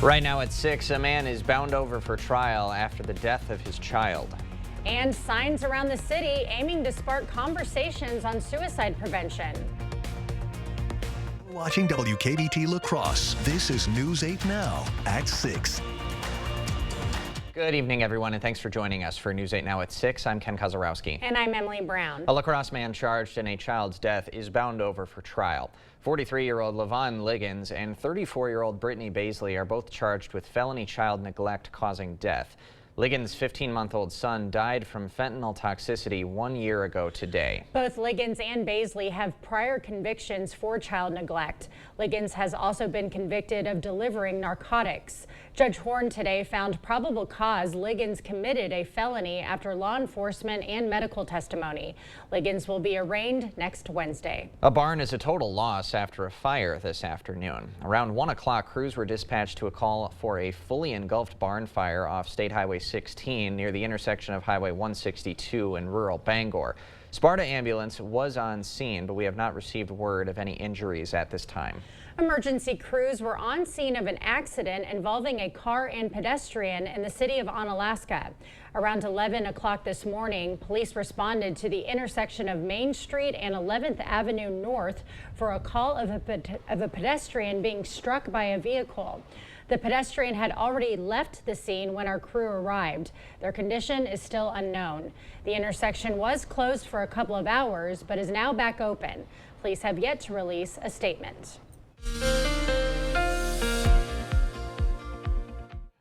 Right now at 6, a man is bound over for trial after the death of his child. And signs around the city aiming to spark conversations on suicide prevention. Watching WKBT La Crosse. This is News 8 Now at 6. Good evening, everyone, and thanks for joining us for News 8 Now at 6. I'm Ken Kozarowski. And I'm Emily Brown. A La Crosse man charged in a child's death is bound over for trial. 43-year-old Levon Liggins and 34-year-old Brittany Baisley are both charged with felony child neglect causing death. Liggins' 15-month-old son died from fentanyl toxicity 1 year ago today. Both Liggins and Baisley have prior convictions for child neglect. Liggins has also been convicted of delivering narcotics. Judge Horn today found probable cause Liggins committed a felony after law enforcement and medical testimony. Liggins will be arraigned next Wednesday. A barn is a total loss after a fire this afternoon. Around 1 o'clock, crews were dispatched to a call for a fully engulfed barn fire off State Highway 16 near the intersection of Highway 162 and rural Bangor. Sparta ambulance was on scene, but we have not received word of any injuries at this time. Emergency crews were on scene of an accident involving a car and pedestrian in the city of Onalaska. Around 11 o'clock this morning, police responded to the intersection of Main Street and 11th Avenue North for a call of a pedestrian being struck by a vehicle. The pedestrian had already left the scene when our crew arrived. Their condition is still unknown. The intersection was closed for a couple of hours, but is now back open. Police have yet to release a statement.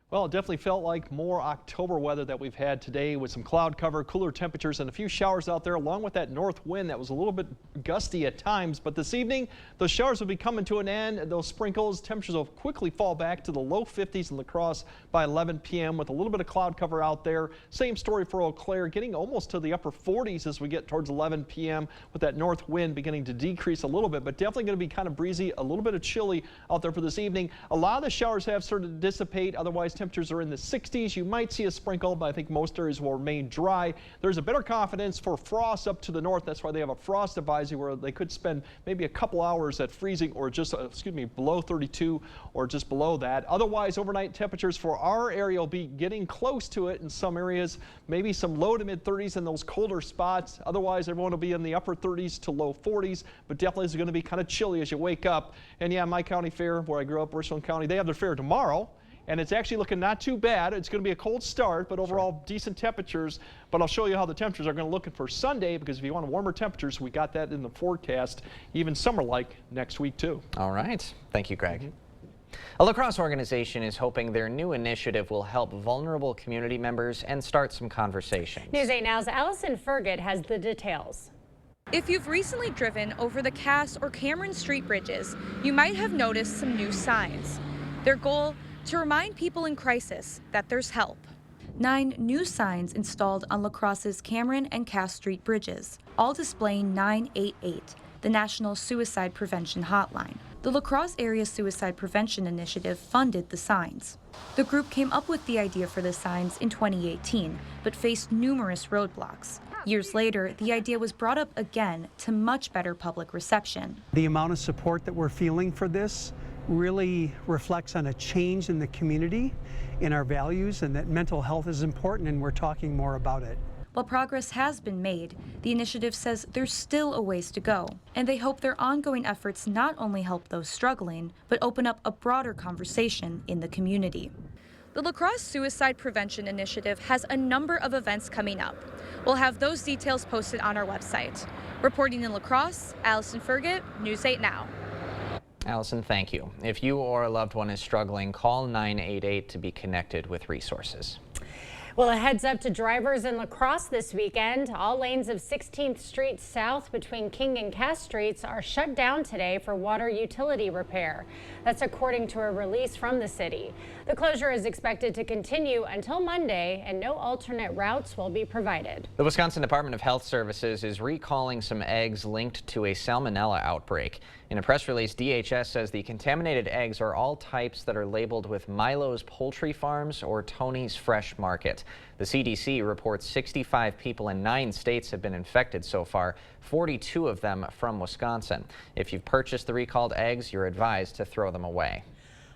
Well, it definitely felt like more October weather that we've had today with some cloud cover, cooler temperatures, and a few showers out there, along with that north wind that was a little bit gusty at times. But this evening, those showers will be coming to an end. Those sprinkles, temperatures will quickly fall back to the low 50s in La Crosse by 11 p.m. with a little bit of cloud cover out there. Same story for Eau Claire, getting almost to the upper 40s as we get towards 11 p.m. with that north wind beginning to decrease a little bit, but definitely going to be kind of breezy, a little bit of chilly out there for this evening. A lot of the showers have started to dissipate. Otherwise, temperatures are in the 60s. You might see a sprinkle, but I think most areas will remain dry. There's a better confidence for frost up to the north. That's why they have a frost advisory where they could spend maybe a couple hours at freezing or just, below 32 or just below that. Otherwise, overnight temperatures for our area will be getting close to it in some areas, maybe some low to mid 30s in those colder spots. Otherwise, everyone will be in the upper 30s to low 40s, but definitely is going to be kind of chilly as you wake up. And yeah, my county fair, where I grew up, Richland County, they have their fair tomorrow. And it's actually looking not too bad. It's going to be a cold start, but overall decent temperatures. But I'll show you how the temperatures are going to look for Sunday, because if you want warmer temperatures, we got that in the forecast, even summer-like next week too. All right. Thank you, Greg. A La Crosse organization is hoping their new initiative will help vulnerable community members and start some conversations. News 8 Now's Allison Fergit has the details. If you've recently driven over the Cass or Cameron Street bridges, you might have noticed some new signs. Their goal, to remind people in crisis that there's help. 9 new signs installed on La Crosse's Cameron and Cass Street bridges, all displaying 988, the National Suicide Prevention Hotline. The La Crosse Area Suicide Prevention Initiative funded the signs. The group came up with the idea for the signs in 2018, but faced numerous roadblocks. Years later, the idea was brought up again to much better public reception. The amount of support that we're feeling for this really reflects on a change in the community, in our values, and that mental health is important, and we're talking more about it. While progress has been made, the initiative says there's still a ways to go, and they hope their ongoing efforts not only help those struggling, but open up a broader conversation in the community. The La Crosse Suicide Prevention Initiative has a number of events coming up. We'll have those details posted on our website. Reporting in La Crosse, Allison Fergit, News 8 Now. Allison, thank you. If you or a loved one is struggling, call 988 to be connected with resources. Well, a heads up to drivers in La Crosse this weekend. All lanes of 16th Street South between King and Cass Streets are shut down today for water utility repair. That's according to a release from the city. The closure is expected to continue until Monday, and no alternate routes will be provided. The Wisconsin Department of Health Services is recalling some eggs linked to a salmonella outbreak. In a press release, DHS says the contaminated eggs are all types that are labeled with Milo's Poultry Farms or Tony's Fresh Market. The CDC reports 65 people in 9 states have been infected so far, 42 of them from Wisconsin. If you've purchased the recalled eggs, you're advised to throw them away.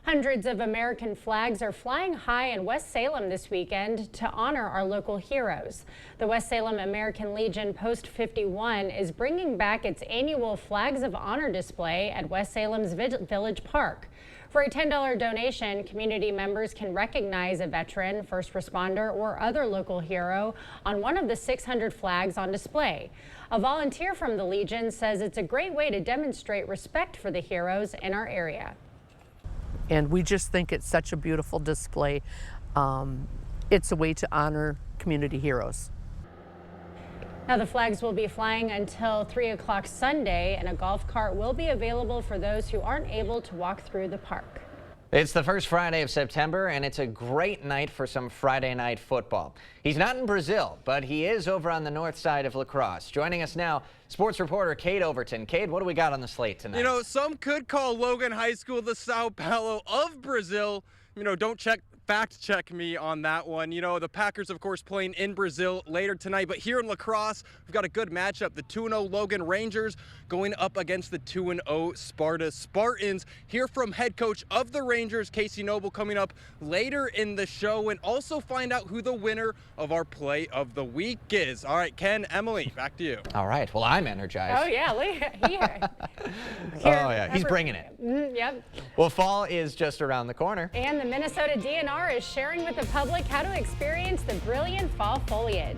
Hundreds of American flags are flying high in West Salem this weekend to honor our local heroes. The West Salem American Legion Post 51 is bringing back its annual Flags of Honor display at West Salem's Village Park. For a $10 donation, community members can recognize a veteran, first responder, or other local hero on one of the 600 flags on display. A volunteer from the Legion says it's a great way to demonstrate respect for the heroes in our area. And we just think it's such a beautiful display. It's a way to honor community heroes. Now the flags will be flying until 3 o'clock Sunday, and a golf cart will be available for those who aren't able to walk through the park. It's the first Friday of September, and it's a great night for some Friday night football. He's not in Brazil, but he is over on the north side of La Crosse. Joining us now, sports reporter Cade Overton. Cade, what do we got on the slate tonight? You know, some could call Logan High School the Sao Paulo of Brazil. You know, don't fact check me on that one. You know, the Packers, of course, playing in Brazil later tonight. But here in La Crosse, we've got a good matchup. The 2-0 Logan Rangers going up against the 2-0 Sparta Spartans. Hear from head coach of the Rangers, Casey Noble, coming up later in the show. And also find out who the winner of our play of the week is. All right, Ken, Emily, back to you. All right. Well, I'm energized. Oh, yeah. Oh, yeah. He's bringing it. Yep. Well, fall is just around the corner. And the Minnesota DNR is sharing with the public how to experience the brilliant fall foliage.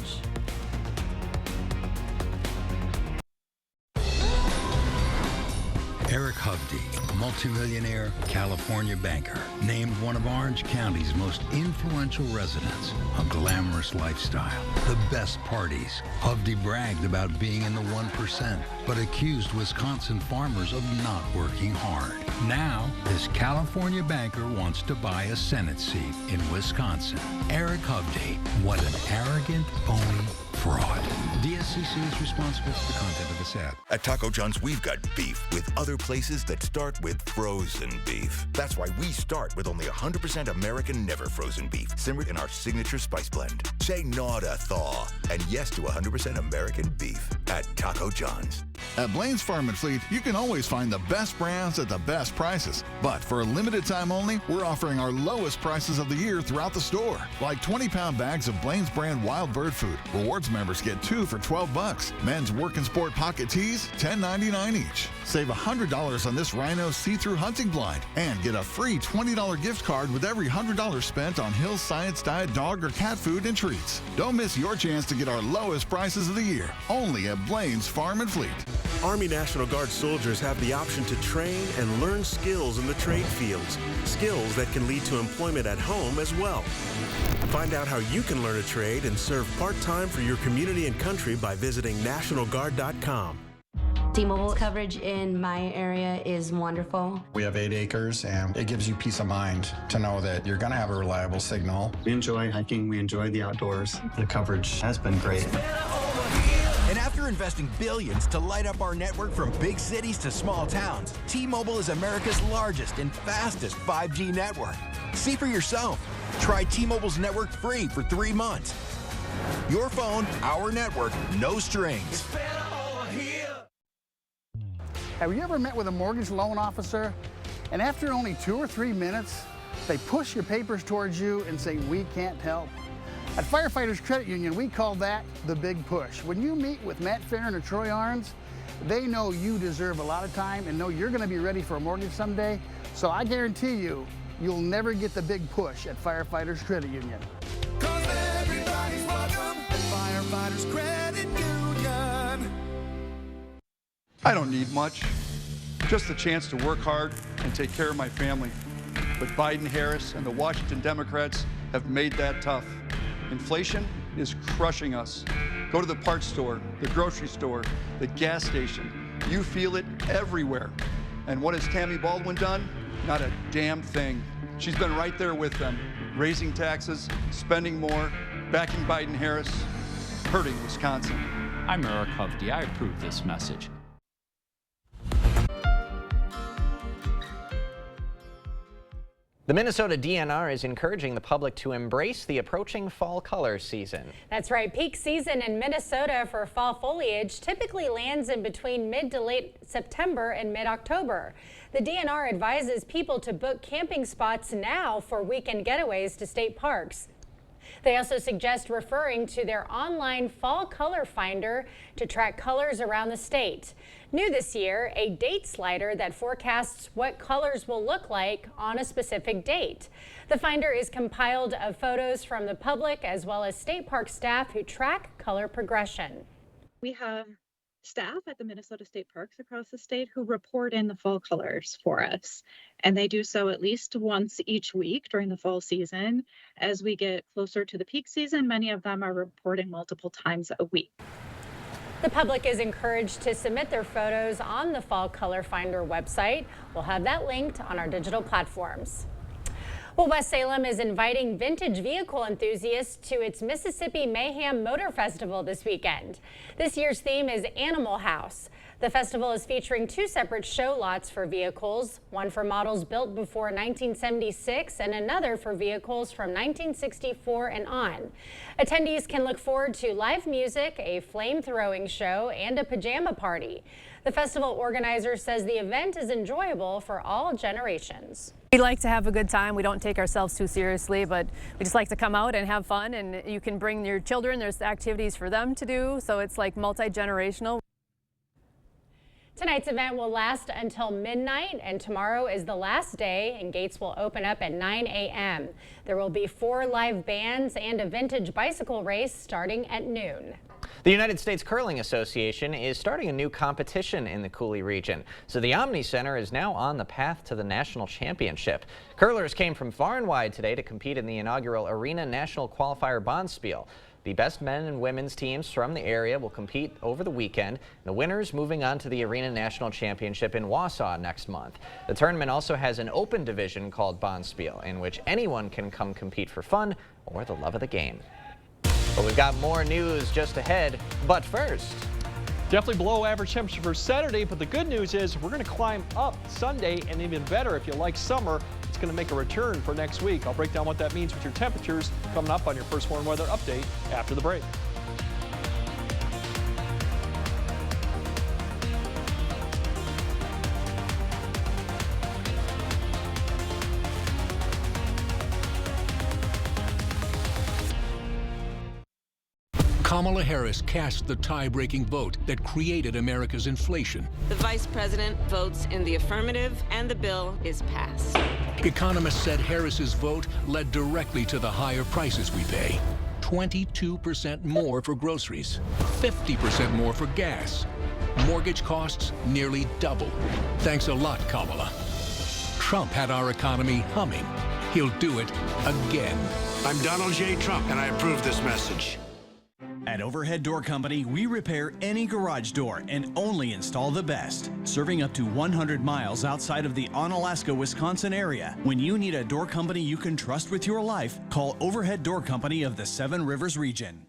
Eric Hovde, multimillionaire California banker, named one of Orange County's most influential residents. A glamorous lifestyle, the best parties. Hovde bragged about being in the 1%, but accused Wisconsin farmers of not working hard. Now, this California banker wants to buy a Senate seat in Wisconsin. Eric Hovde, what an arrogant, phony fraud. DSCC is responsible for the content of this ad. At Taco John's, we've got beef with other places that start with frozen beef. That's why we start with only 100% American never frozen beef, simmered in our signature spice blend. Say no to thaw and yes to 100% American beef at Taco John's. At Blaine's Farm and Fleet, you can always find the best brands at the best prices. But for a limited time only, we're offering our lowest prices of the year throughout the store. Like 20-pound bags of Blaine's brand wild bird food. Rewards members get 2 for $12. Men's work and sport pocket tees, $10.99 each. Save $100 on this Rhino see-through hunting blind and get a free $20 gift card with every $100 spent on Hill's Science Diet dog or cat food and treats. Don't miss your chance to get our lowest prices of the year, only at Blaine's Farm and Fleet. Army National Guard soldiers have the option to train and learn skills in the trade fields, skills that can lead to employment at home as well. Find out how you can learn a trade and serve part-time for your community and country by visiting nationalguard.com. T-Mobile coverage in my area is wonderful. We have 8 acres, and it gives you peace of mind to know that you're going to have a reliable signal. We enjoy hiking. We enjoy the outdoors. The coverage has been great. And after investing billions to light up our network from big cities to small towns, T-Mobile is America's largest and fastest 5G network. See for yourself. Try T-Mobile's network free for 3 months. Your phone, our network, no strings. Have you ever met with a mortgage loan officer and after only 2 or 3 minutes, they push your papers towards you and say, "We can't help"? At Firefighters Credit Union, we call that the big push. When you meet with Matt Farron or Troy Arns, they know you deserve a lot of time and know you're going to be ready for a mortgage someday. So I guarantee you, you'll never get the big push at Firefighters Credit Union. 'Cause everybody's welcome at Firefighters Credit Union. I don't need much, just a chance to work hard and take care of my family. But Biden, Harris, and the Washington Democrats have made that tough. Inflation is crushing us. Go to the parts store, the grocery store, the gas station. You feel it everywhere. And what has Tammy Baldwin done? Not a damn thing. She's been right there with them, raising taxes, spending more, backing Biden, Harris, hurting Wisconsin. I'm Eric Hovde. I approve this message. The Minnesota DNR is encouraging the public to embrace the approaching fall color season. That's right. Peak season in Minnesota for fall foliage typically lands in between mid to late September and mid-October. The DNR advises people to book camping spots now for weekend getaways to state parks. They also suggest referring to their online fall color finder to track colors around the state. New this year, a date slider that forecasts what colors will look like on a specific date. The finder is compiled of photos from the public as well as state park staff who track color progression. We have staff at the Minnesota State Parks across the state who report in the fall colors for us. And they do so at least once each week during the fall season. As we get closer to the peak season, many of them are reporting multiple times a week. The public is encouraged to submit their photos on the Fall Color Finder website. We'll have that linked on our digital platforms. Well, West Salem is inviting vintage vehicle enthusiasts to its Mississippi Mayhem Motor Festival this weekend. This year's theme is Animal House. The festival is featuring two separate show lots for vehicles, one for models built before 1976 and another for vehicles from 1964 and on. Attendees can look forward to live music, a flame-throwing show, and a pajama party. The festival organizer says the event is enjoyable for all generations. We like to have a good time. We don't take ourselves too seriously, but we just like to come out and have fun, and you can bring your children. There's activities for them to do, so it's like multi-generational. Tonight's event will last until midnight, and tomorrow is the last day, and gates will open up at 9 a.m. There will be 4 live bands and a vintage bicycle race starting at noon. The United States Curling Association is starting a new competition in the Coulee region, so the Omni Center is now on the path to the national championship. Curlers came from far and wide today to compete in the inaugural Arena National Qualifier Bonspiel. The best men and women's teams from the area will compete over the weekend, the winners moving on to the Arena National Championship in Wausau next month. The tournament also has an open division called Bonspiel, in which anyone can come compete for fun or the love of the game. But we've got more news just ahead, but first. Definitely below average temperature for Saturday, but the good news is we're going to climb up Sunday, and even better if you like summer, it's going to make a return for next week. I'll break down what that means with your temperatures coming up on your First Warn Weather Update after the break. Kamala Harris cast the tie-breaking vote that created America's inflation. The vice president votes in the affirmative, and the bill is passed. Economists said Harris's vote led directly to the higher prices we pay. 22% more for groceries, 50% more for gas. Mortgage costs nearly double. Thanks a lot, Kamala. Trump had our economy humming. He'll do it again. I'm Donald J. Trump, and I approve this message. At Overhead Door Company, we repair any garage door and only install the best. Serving up to 100 miles outside of the Onalaska, Wisconsin area. When you need a door company you can trust with your life, call Overhead Door Company of the Seven Rivers region.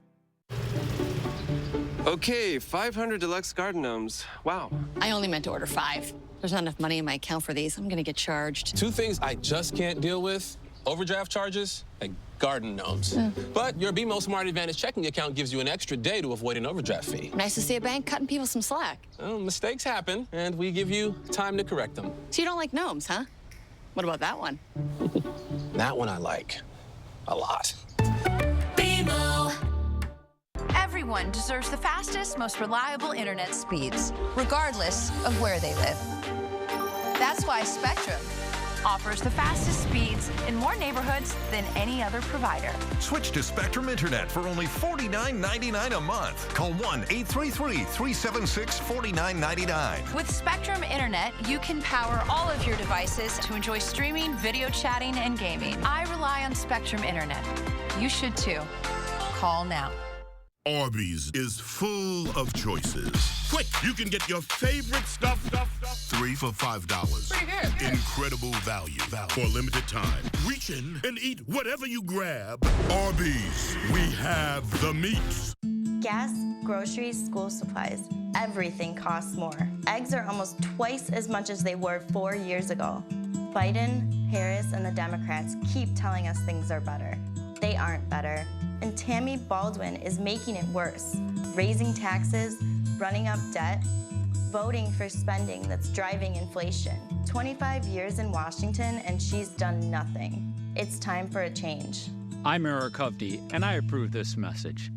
Okay, 500 deluxe garden gnomes. Wow. I only meant to order 5. There's not enough money in my account for these. I'm gonna get charged. 2 things I just can't deal with: overdraft charges and garden gnomes. But your BMO Smart Advantage checking account gives you an extra day to avoid an overdraft fee. Nice to see a bank cutting people some slack. Well, mistakes happen, and we give you time to correct them. So you don't like gnomes, huh? What about that one? That one I like a lot. BMO. Everyone deserves the fastest, most reliable internet speeds, regardless of where they live. That's why Spectrum offers the fastest speeds in more neighborhoods than any other provider. Switch to Spectrum Internet for only $49.99 a month. Call 1-833-376-4999. With Spectrum Internet, you can power all of your devices to enjoy streaming, video chatting, and gaming. I rely on Spectrum Internet. You should too. Call now. Arby's is full of choices. Quick, you can get your favorite stuff. 3 for $5. Pretty good. Incredible value for a limited time. Reach in and eat whatever you grab. Arby's, we have the meats. Gas, groceries, school supplies. Everything costs more. Eggs are almost twice as much as they were 4 years ago. Biden, Harris, and the Democrats keep telling us things are better. They aren't better. And Tammy Baldwin is making it worse, raising taxes, running up debt, voting for spending that's driving inflation. 25 years in Washington and she's done nothing. It's time for a change. I'm Eric Hovde, and I approve this message.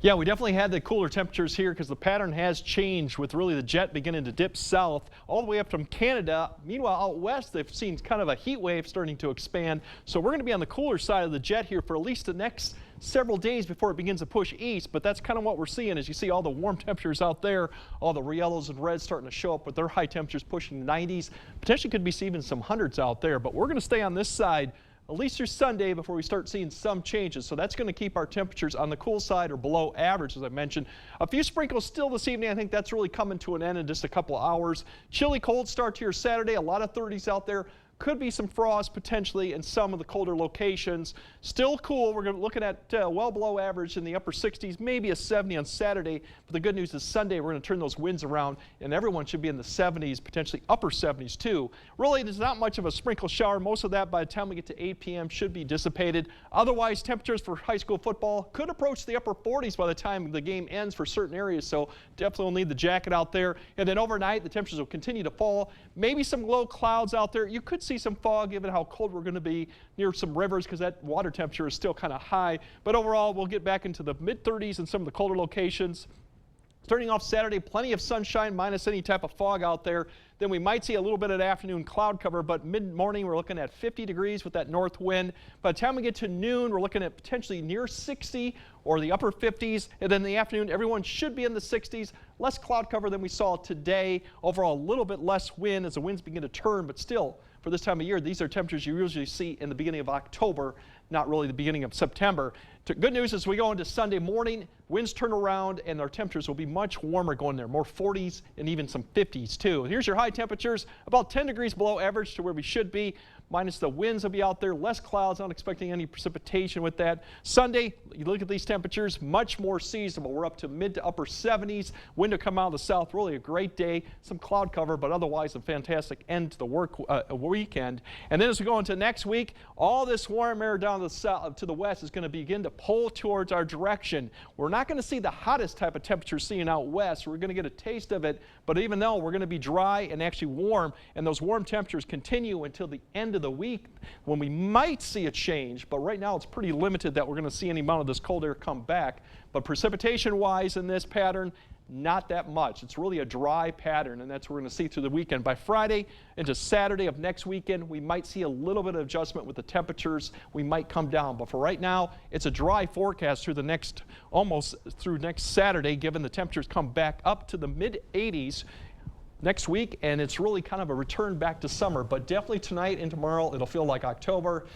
Yeah, we definitely had the cooler temperatures here because the pattern has changed with really the jet beginning to dip south all the way up from Canada. Meanwhile, out west, they've seen kind of a heat wave starting to expand. So we're going to be on the cooler side of the jet here for at least the next several days before it begins to push east. But that's kind of what we're seeing as you see all the warm temperatures out there, all the yellows and reds starting to show up with their high temperatures pushing the 90s. Potentially could be even some hundreds out there. But we're going to stay on this side at least through Sunday before we start seeing some changes. So that's going to keep our temperatures on the cool side or below average, as I mentioned. A few sprinkles still this evening. I think that's really coming to an end in just a couple of hours. Chilly cold start to your Saturday. A lot of 30s out there. Could be some frost potentially in some of the colder locations. Still cool. We're looking at well below average in the upper 60s, maybe a 70 on Saturday. But the good news is Sunday we're going to turn those winds around and everyone should be in the 70s, potentially upper 70s too. Really, there's not much of a sprinkle shower. Most of that by the time we get to 8 p.m. should be dissipated. Otherwise, temperatures for high school football could approach the upper 40s by the time the game ends for certain areas. So definitely will need the jacket out there. And then overnight, the temperatures will continue to fall. Maybe some low clouds out there. You could see some fog given how cold we're going to be near some rivers because that water temperature is still kind of high. But overall, we'll get back into the mid-30s in some of the colder locations. Starting off Saturday, plenty of sunshine minus any type of fog out there. Then we might see a little bit of afternoon cloud cover, but mid-morning we're looking at 50 degrees with that north wind. By the time we get to noon, we're looking at potentially near 60 or the upper 50s. And then in the afternoon, everyone should be in the 60s. Less cloud cover than we saw today. Overall, a little bit less wind as the winds begin to turn, but still, for this time of year, these are temperatures you usually see in the beginning of October, not really the beginning of September. Good news is we go into Sunday morning, winds turn around, and our temperatures will be much warmer going there, more 40s and even some 50s too. Here's your high temperatures, about 10 degrees below average to where we should be, minus the winds will be out there, less clouds, not expecting any precipitation with that. Sunday, you look at these temperatures, much more seasonable. We're up to mid to upper 70s. Wind will come out of the south, really a great day. Some cloud cover, but otherwise a fantastic end to the weekend. And then as we go into next week, all this warm air down to the south, to the west is going to begin to pull towards our direction. We're not going to see the hottest type of temperature seen out west. We're going to get a taste of it, but even though we're going to be dry and actually warm, and those warm temperatures continue until the end of the week when we might see a change, but right now it's pretty limited that we're going to see any amount of this cold air come back. But precipitation wise in this pattern, not that much. It's really a dry pattern, and that's what we're going to see through the weekend. By Friday into Saturday of next weekend, we might see a little bit of adjustment with the temperatures. We might come down, but for right now, it's a dry forecast through the next, almost through next Saturday, given the temperatures come back up to the mid 80s next week, and it's really kind of a return back to summer. But definitely tonight and tomorrow, it'll feel like October.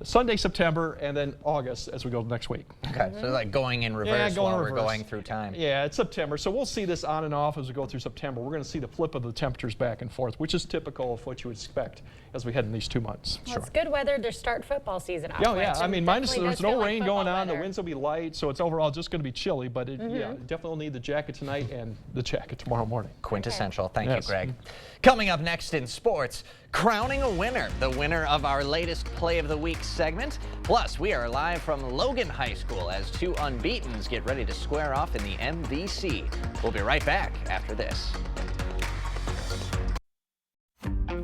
Sunday, September, and then August as we go next week. Okay, so like going in reverse while we're going through time. Yeah, it's September, so we'll see this on and off as we go through September. We're going to see the flip of the temperatures back and forth, which is typical of what you would expect as we head in these 2 months. Well, it's good weather to start football season off. Oh, yeah, I mean, there's no rain going on. Weather. The winds will be light, so it's overall just going to be chilly, but yeah, definitely need the jacket tonight and the jacket tomorrow morning. Quintessential. Thank you, Greg. Coming up next in sports, crowning a winner, the winner of our latest Play of the Week segment. Plus, we are live from Logan High School as two unbeatens get ready to square off in the MVC. We'll be right back after this.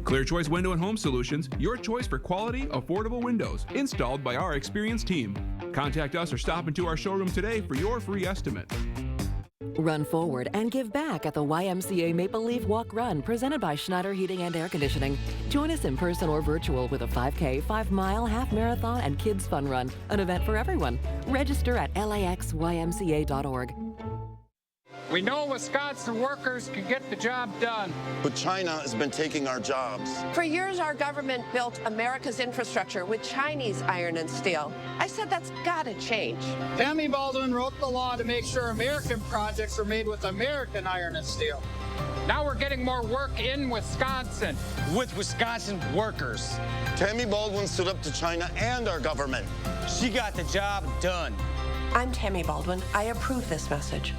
Clear Choice Window and Home Solutions, your choice for quality, affordable windows, installed by our experienced team. Contact us or stop into our showroom today for your free estimate. Run forward and give back at the YMCA Maple Leaf Walk Run presented by Schneider Heating and Air Conditioning. Join us in person or virtual with a 5K, 5-mile, half marathon, and kids fun run, an event for everyone. Register at laxymca.org. We know Wisconsin workers can get the job done. But China has been taking our jobs. For years, our government built America's infrastructure with Chinese iron and steel. I said that's gotta change. Tammy Baldwin wrote the law to make sure American projects are made with American iron and steel. Now we're getting more work in Wisconsin. With Wisconsin workers. Tammy Baldwin stood up to China and our government. She got the job done. I'm Tammy Baldwin. I approve this message.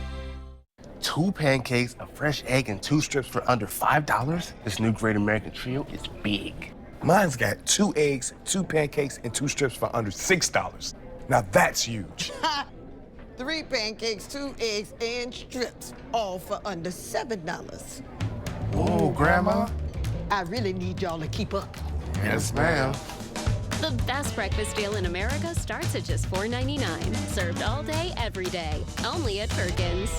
2 pancakes, a fresh egg, and 2 strips for under $5? This new Great American Trio is big. Mine's got 2 eggs, 2 pancakes, and 2 strips for under $6. Now that's huge. 3 pancakes, 2 eggs, and strips, all for under $7. Whoa, Grandma. I really need y'all to keep up. Yes, ma'am. The best breakfast deal in America starts at just $4.99. Served all day, every day. Only at Perkins.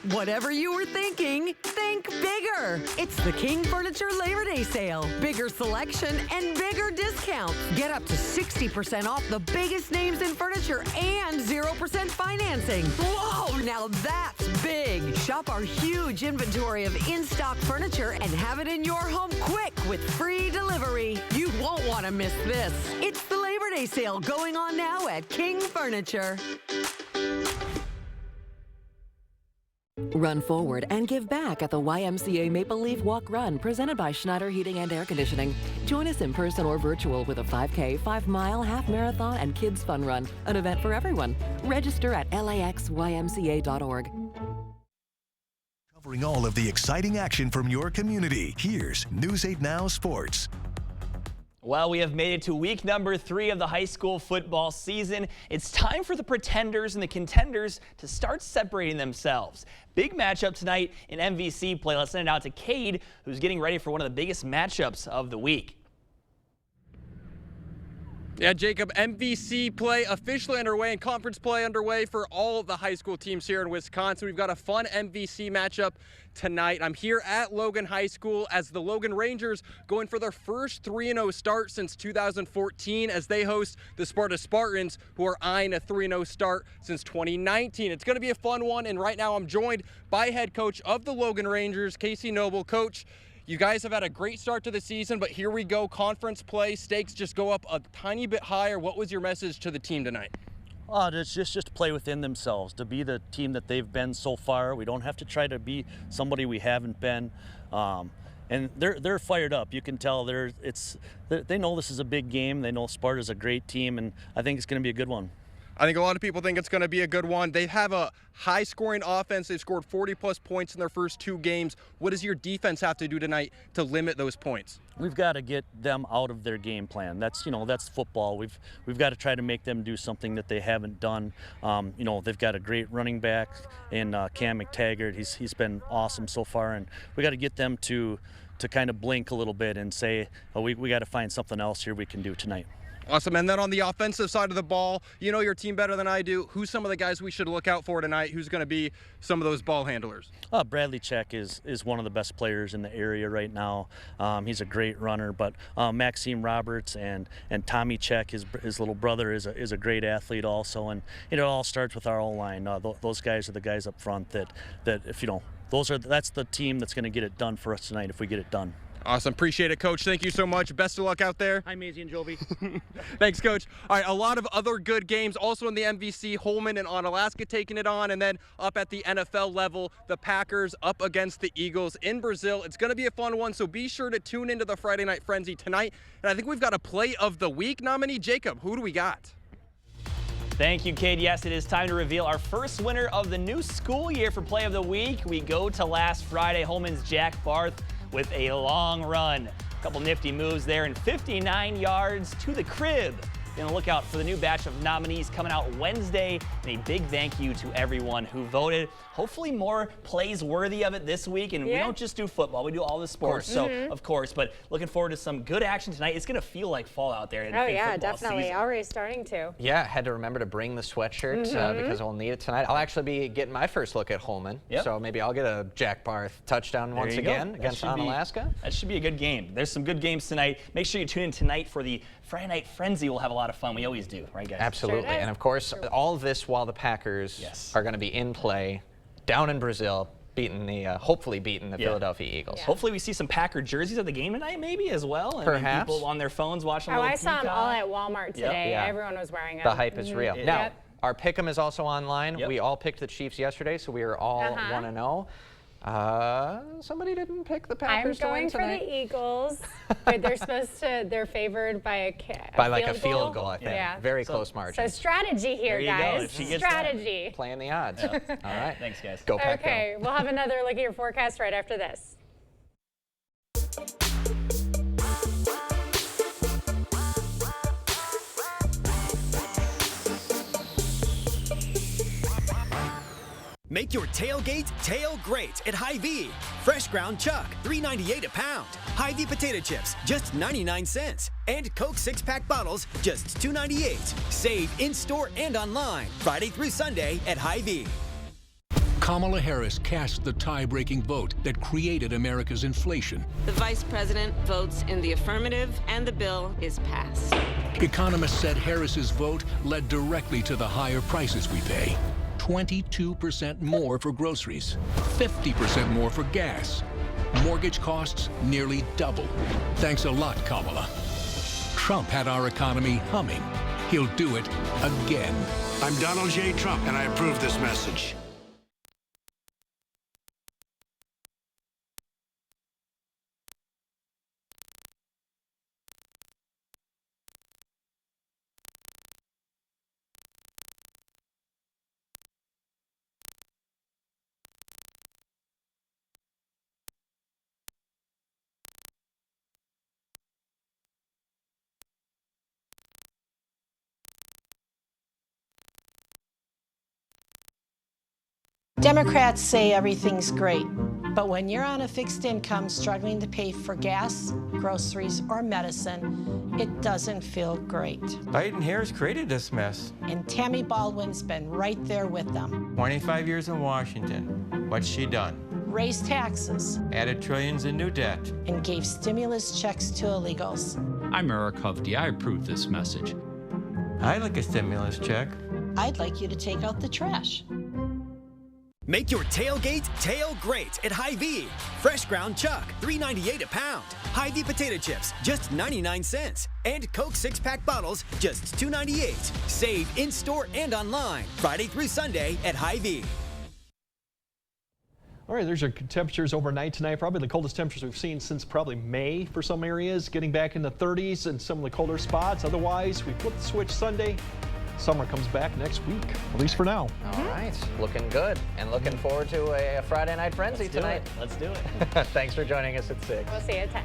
Whatever you were thinking, think bigger. It's the King Furniture Labor Day sale. Bigger selection and bigger discounts. Get up to 60% off the biggest names in furniture and 0% financing. Whoa, now that's big. Shop our huge inventory of in-stock furniture and have it in your home quick with free delivery. You won't want to miss this. It's the Labor Day sale going on now at King Furniture. Run forward and give back at the YMCA Maple Leaf Walk Run presented by Schneider Heating and Air Conditioning. Join us in person or virtual with a 5K, 5-mile, half marathon, and kids fun run, an event for everyone. Register at laxymca.org. Covering all of the exciting action from your community, here's News 8 Now Sports. Well, we have made it to week number 3 of the high school football season. It's time for the pretenders and the contenders to start separating themselves. Big matchup tonight in MVC play. Let's send it out to Cade, who's getting ready for one of the biggest matchups of the week. Yeah, Jacob, MVC play officially underway and conference play underway for all of the high school teams here in Wisconsin. We've got a fun MVC matchup tonight. I'm here at Logan High School as the Logan Rangers going for their first 3-0 start since 2014 as they host the Sparta Spartans, who are eyeing a 3-0 start since 2019. It's going to be a fun one, and right now I'm joined by head coach of the Logan Rangers, Casey Noble. Coach, you guys have had a great start to the season, but here we go. Conference play, stakes just go up a tiny bit higher. What was your message to the team tonight? It's just to play within themselves, to be the team that they've been so far. We don't have to try to be somebody we haven't been. And they're fired up. You can tell they know this is a big game. They know Sparta's a great team, and I think it's going to be a good one. I think a lot of people think it's going to be a good one. They have a high-scoring offense. They've scored 40-plus points in their first 2 games. What does your defense have to do tonight to limit those points? We've got to get them out of their game plan. That's football. We've got to try to make them do something that they haven't done. They've got a great running back in Cam McTaggart. He's been awesome so far, and we got to get them to kind of blink a little bit and say, oh, we got to find something else here we can do tonight. Awesome. And then on the offensive side of the ball, you know your team better than I do. Who's some of the guys we should look out for tonight? Who's going to be some of those ball handlers? Bradley Check is one of the best players in the area right now. He's a great runner, but Maxime Roberts and Tommy Check, his little brother, is a great athlete also. And it all starts with our O-line. Those guys are the guys up front that if that's the team that's going to get it done for us tonight if we get it done. Awesome. Appreciate it, Coach. Thank you so much. Best of luck out there. Hi, Maisie and Jovi. Thanks, Coach. All right, a lot of other good games also in the MVC. Holman and Onalaska taking it on, and then up at the NFL level, the Packers up against the Eagles in Brazil. It's going to be a fun one, so be sure to tune into the Friday Night Frenzy tonight. And I think we've got a Play of the Week nominee. Jacob, who do we got? Thank you, Cade. Yes, it is time to reveal our first winner of the new school year for Play of the Week. We go to last Friday, Holman's Jack Barth with a long run. A couple nifty moves there and 59 yards to the crib. Be on the lookout for the new batch of nominees coming out Wednesday. And a big thank you to everyone who voted. Hopefully more plays worthy of it this week. And we don't just do football, we do all the sports. Of course, but looking forward to some good action tonight. It's going to feel like fall out there. Oh, yeah, definitely. Season. Already starting to. Yeah, had to remember to bring the sweatshirt because I'll need it tonight. I'll actually be getting my first look at Holman. So maybe I'll get a Jack Barth touchdown once again against Onalaska. That should be a good game. There's some good games tonight. Make sure you tune in tonight for the Friday Night Frenzy. We'll have a lot of fun. We always do, right, guys? Absolutely. And of course, all of this while the Packers are going to be in play down in Brazil, hopefully beating the Philadelphia Eagles. Yeah. Hopefully we see some Packer jerseys at the game tonight maybe as well. And perhaps. People on their phones watching. I saw them all at Walmart today. Yeah. Everyone was wearing them. The hype is real. Now, our Pick'em is also online. We all picked the Chiefs yesterday, so we are all 1-0. Somebody didn't pick the I'm Packers to win going for tonight. the Eagles, but they're favored by a field goal, I think. Yeah. Very close margin. So strategy here, There you guys. go. If she gets Strategy. Playing the odds. All right. Thanks, guys. Go Pack, Okay, we'll have another look at your forecast right after this. Make your tailgate tail great at Hy-Vee. Fresh ground chuck, $3.98 a pound. Hy-Vee potato chips, just 99 cents. And Coke 6-pack bottles, just $2.98. Save in-store and online, Friday through Sunday at Hy-Vee. Kamala Harris cast the tie-breaking vote that created America's inflation. The vice president votes in the affirmative, and the bill is passed. Economists said Harris's vote led directly to the higher prices we pay. 22% more for groceries, 50% more for gas. Mortgage costs nearly double. Thanks a lot, Kamala. Trump had our economy humming. He'll do it again. I'm Donald J. Trump, and I approve this message. Democrats say everything's great, but when you're on a fixed income struggling to pay for gas, groceries, or medicine, it doesn't feel great. Biden-Harris created this mess. And Tammy Baldwin's been right there with them. 25 years in Washington. What's she done? Raised taxes. Added trillions in new debt. And gave stimulus checks to illegals. I'm Eric Hovde. I approve this message. I'd like a stimulus check. I'd like you to take out the trash. Make your tailgate tail great at Hy-Vee. Fresh ground chuck, $3.98 a pound. Hy-Vee potato chips, just 99 cents. And Coke 6-pack bottles, just $2.98. Save in-store and online, Friday through Sunday at Hy-Vee. All right, there's your temperatures overnight tonight. Probably the coldest temperatures we've seen since probably May for some areas. Getting back in the 30s in some of the colder spots. Otherwise, we flip the switch Sunday. Summer comes back next week, at least for now. All right, looking good. And looking forward to a Friday Night Frenzy tonight. Let's do it. Thanks for joining us at 6. We'll see you at 10.